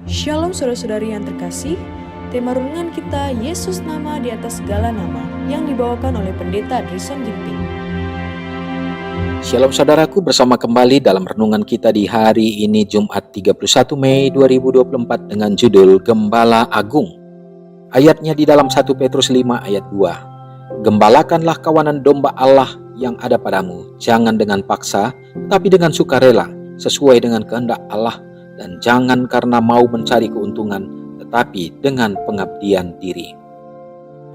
Shalom saudara-saudari yang terkasih, tema renungan kita Yesus nama di atas segala nama yang dibawakan oleh Pendeta Drison Ginting. Shalom saudaraku, bersama kembali dalam renungan kita di hari ini Jumat 31 Mei 2024 dengan judul Gembala Agung. Ayatnya di dalam 1 Petrus 5 ayat 2. Gembalakanlah kawanan domba Allah yang ada padamu, jangan dengan paksa, tetapi dengan sukarela, sesuai dengan kehendak Allah, dan jangan karena mau mencari keuntungan, tetapi dengan pengabdian diri.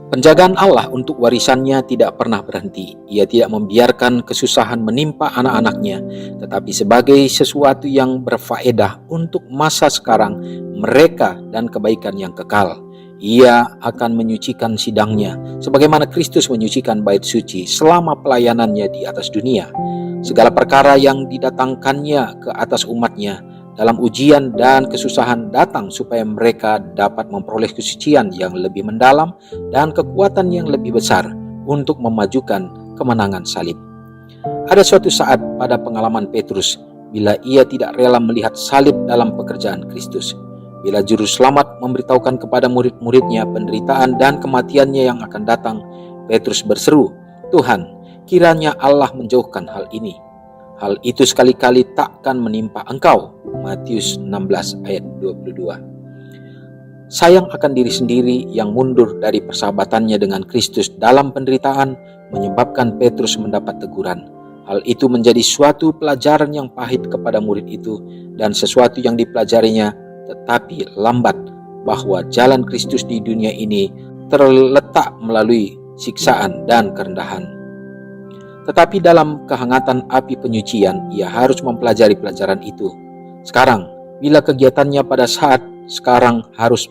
Penjagaan Allah untuk warisannya tidak pernah berhenti. Ia tidak membiarkan kesusahan menimpa anak-anaknya, tetapi sebagai sesuatu yang berfaedah untuk masa sekarang mereka dan kebaikan yang kekal. Ia akan menyucikan sidangnya, sebagaimana Kristus menyucikan bait suci selama pelayanannya di atas dunia. Segala perkara yang didatangkannya ke atas umatnya dalam ujian dan kesusahan datang supaya mereka dapat memperoleh kesucian yang lebih mendalam dan kekuatan yang lebih besar untuk memajukan kemenangan salib. Ada suatu saat pada pengalaman Petrus bila ia tidak rela melihat salib dalam pekerjaan Kristus. Bila juru selamat memberitahukan kepada murid-muridnya penderitaan dan kematiannya yang akan datang, Petrus berseru, "Tuhan, kiranya Allah menjauhkan hal ini. Hal itu sekali-kali takkan menimpa engkau." Matius 16 ayat 22. Sayang akan diri sendiri yang mundur dari persahabatannya dengan Kristus dalam penderitaan menyebabkan Petrus mendapat teguran. Hal itu menjadi suatu pelajaran yang pahit kepada murid itu dan sesuatu yang dipelajarinya tetapi lambat, bahwa jalan Kristus di dunia ini terletak melalui siksaan dan kerendahan. Tetapi dalam kehangatan api penyucian, ia harus mempelajari pelajaran itu. Sekarang, bila kegiatannya pada saat sekarang harus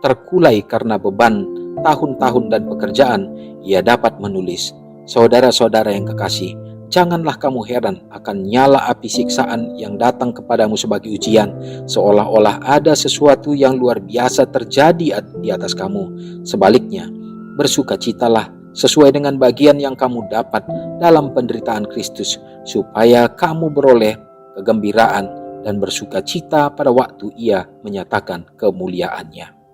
terkulai karena beban tahun-tahun dan pekerjaan, ia dapat menulis, "Saudara-saudara yang kekasih, janganlah kamu heran akan nyala api siksaan yang datang kepadamu sebagai ujian, seolah-olah ada sesuatu yang luar biasa terjadi di atas kamu. Sebaliknya, bersukacitalah sesuai dengan bagian yang kamu dapat dalam penderitaan Kristus, supaya kamu beroleh kegembiraan dan bersukacita pada waktu ia menyatakan kemuliaannya."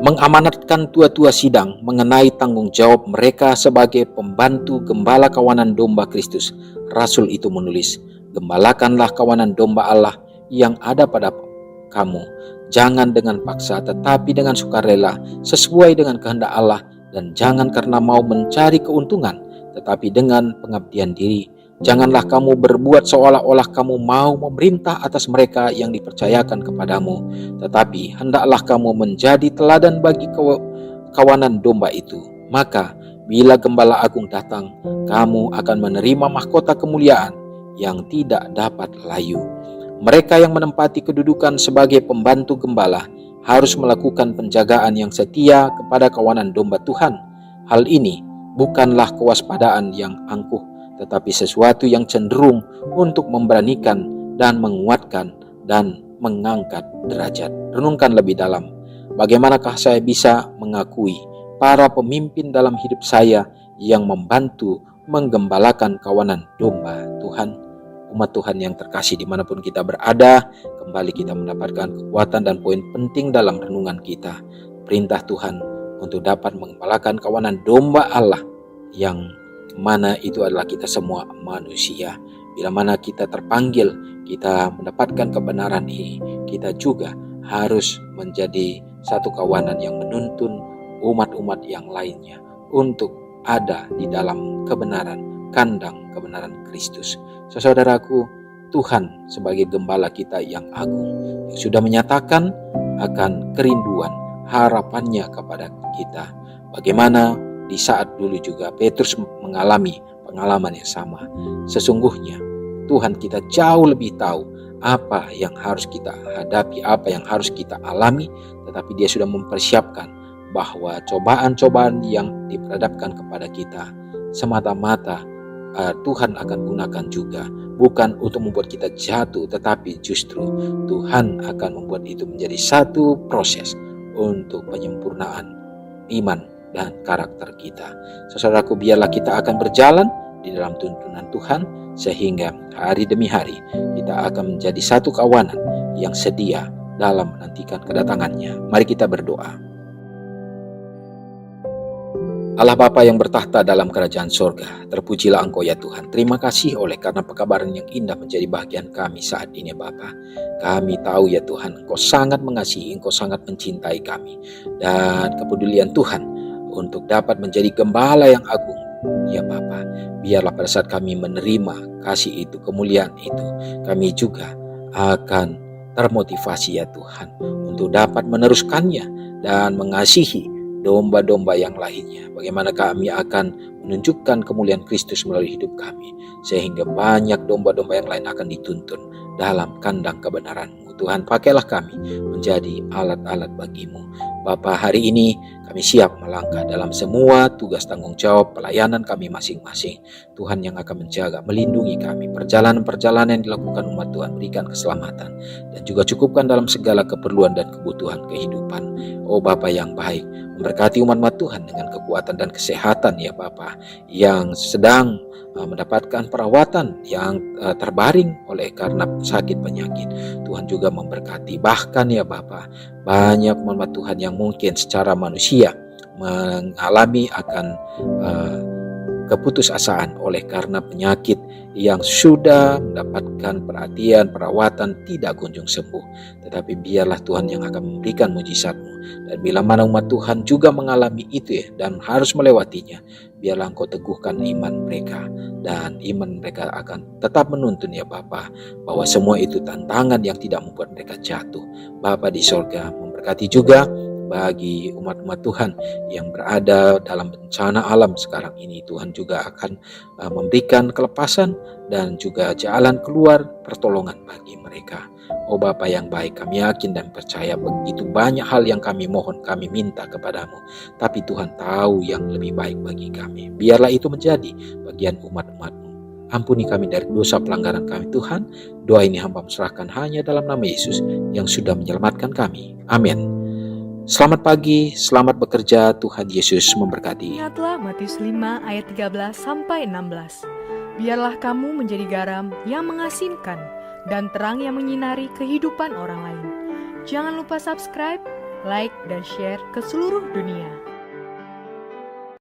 Mengamanatkan tua-tua sidang mengenai tanggung jawab mereka sebagai pembantu gembala kawanan domba Kristus, Rasul itu menulis, "Gembalakanlah kawanan domba Allah yang ada pada kamu, jangan dengan paksa tetapi dengan sukarela, sesuai dengan kehendak Allah, dan jangan karena mau mencari keuntungan, tetapi dengan pengabdian diri. Janganlah kamu berbuat seolah-olah kamu mau memerintah atas mereka yang dipercayakan kepadamu, tetapi hendaklah kamu menjadi teladan bagi kawanan domba itu. Maka bila Gembala Agung datang, kamu akan menerima mahkota kemuliaan yang tidak dapat layu." Mereka yang menempati kedudukan sebagai pembantu gembala harus melakukan penjagaan yang setia kepada kawanan domba Tuhan. Hal ini bukanlah kewaspadaan yang angkuh, tetapi sesuatu yang cenderung untuk memberanikan dan menguatkan dan mengangkat derajat. Renungkan lebih dalam, bagaimanakah saya bisa mengakui para pemimpin dalam hidup saya yang membantu menggembalakan kawanan domba Tuhan? Umat Tuhan yang terkasih, dimanapun kita berada, kembali kita mendapatkan kekuatan dan poin penting dalam renungan kita. Perintah Tuhan untuk dapat menggembalakan kawanan domba Allah, yang mana itu adalah kita semua manusia. Bila mana kita terpanggil, kita mendapatkan kebenaran ini, kita juga harus menjadi satu kawanan yang menuntun umat-umat yang lainnya untuk ada di dalam kebenaran, kandang kebenaran Kristus. Saudaraku, Tuhan sebagai gembala kita yang agung, yang sudah menyatakan akan kerinduan harapannya kepada kita. Bagaimana di saat dulu juga Petrus mengalami pengalaman yang sama. Sesungguhnya Tuhan kita jauh lebih tahu apa yang harus kita hadapi, apa yang harus kita alami, tetapi Dia sudah mempersiapkan bahwa cobaan-cobaan yang diperhadapkan kepada kita semata-mata Tuhan akan gunakan juga, bukan untuk membuat kita jatuh, tetapi justru Tuhan akan membuat itu menjadi satu proses untuk penyempurnaan iman dan karakter kita. Saudaraku, biarlah kita akan berjalan di dalam tuntunan Tuhan, sehingga hari demi hari kita akan menjadi satu kawanan yang sedia dalam menantikan kedatangannya. Mari kita berdoa. Allah Bapa yang bertahta dalam kerajaan sorga, terpujilah Engkau ya Tuhan. Terima kasih oleh karena pekabaran yang indah menjadi bagian kami saat ini Bapa. Kami tahu ya Tuhan, Engkau sangat mengasihi, Engkau sangat mencintai kami. Dan kepedulian Tuhan untuk dapat menjadi gembala yang agung. Ya Bapa, biarlah pada saat kami menerima kasih itu, kemuliaan itu, kami juga akan termotivasi ya Tuhan untuk dapat meneruskannya dan mengasihi domba-domba yang lainnya. Bagaimana kami akan menunjukkan kemuliaan Kristus melalui hidup kami, sehingga banyak domba-domba yang lain akan dituntun dalam kandang kebenaran-Mu. Tuhan, pakailah kami menjadi alat-alat bagi-Mu. Bapa, hari ini kami siap melangkah dalam semua tugas tanggung jawab pelayanan kami masing-masing. Tuhan yang akan menjaga, melindungi kami. Perjalanan-perjalanan yang dilakukan umat Tuhan, berikan keselamatan dan juga cukupkan dalam segala keperluan dan kebutuhan kehidupan. Oh Bapa yang baik, memberkati umat-umat Tuhan dengan kekuatan dan kesehatan ya Bapa, yang sedang mendapatkan perawatan, yang terbaring oleh karena sakit penyakit. Tuhan juga memberkati, bahkan ya Bapa, banyak umat Tuhan yang mungkin secara manusia mengalami akan keputusasaan oleh karena penyakit yang sudah mendapatkan perhatian, perawatan tidak kunjung sembuh. Tetapi biarlah Tuhan yang akan memberikan mujizat-Mu. Dan bila mana umat Tuhan juga mengalami itu ya, dan harus melewatinya, biarlah Engkau teguhkan iman mereka. Dan iman mereka akan tetap menuntun ya Bapa, bahwa semua itu tantangan yang tidak membuat mereka jatuh. Bapa di sorga memberkati juga bagi umat-umat Tuhan yang berada dalam bencana alam sekarang ini. Tuhan juga akan memberikan kelepasan dan juga jalan keluar pertolongan bagi mereka. Oh Bapa yang baik, kami yakin dan percaya begitu banyak hal yang kami mohon, kami minta kepadamu. Tapi Tuhan tahu yang lebih baik bagi kami. Biarlah itu menjadi bagian umat-umat-Mu. Ampuni kami dari dosa pelanggaran kami Tuhan. Doa ini hamba serahkan hanya dalam nama Yesus yang sudah menyelamatkan kami. Amin. Selamat pagi, selamat bekerja, Tuhan Yesus memberkati. Ingatlah Matius 5 ayat 13-16. Biarlah kamu menjadi garam yang mengasinkan dan terang yang menyinari kehidupan orang lain. Jangan lupa subscribe, like, dan share ke seluruh dunia.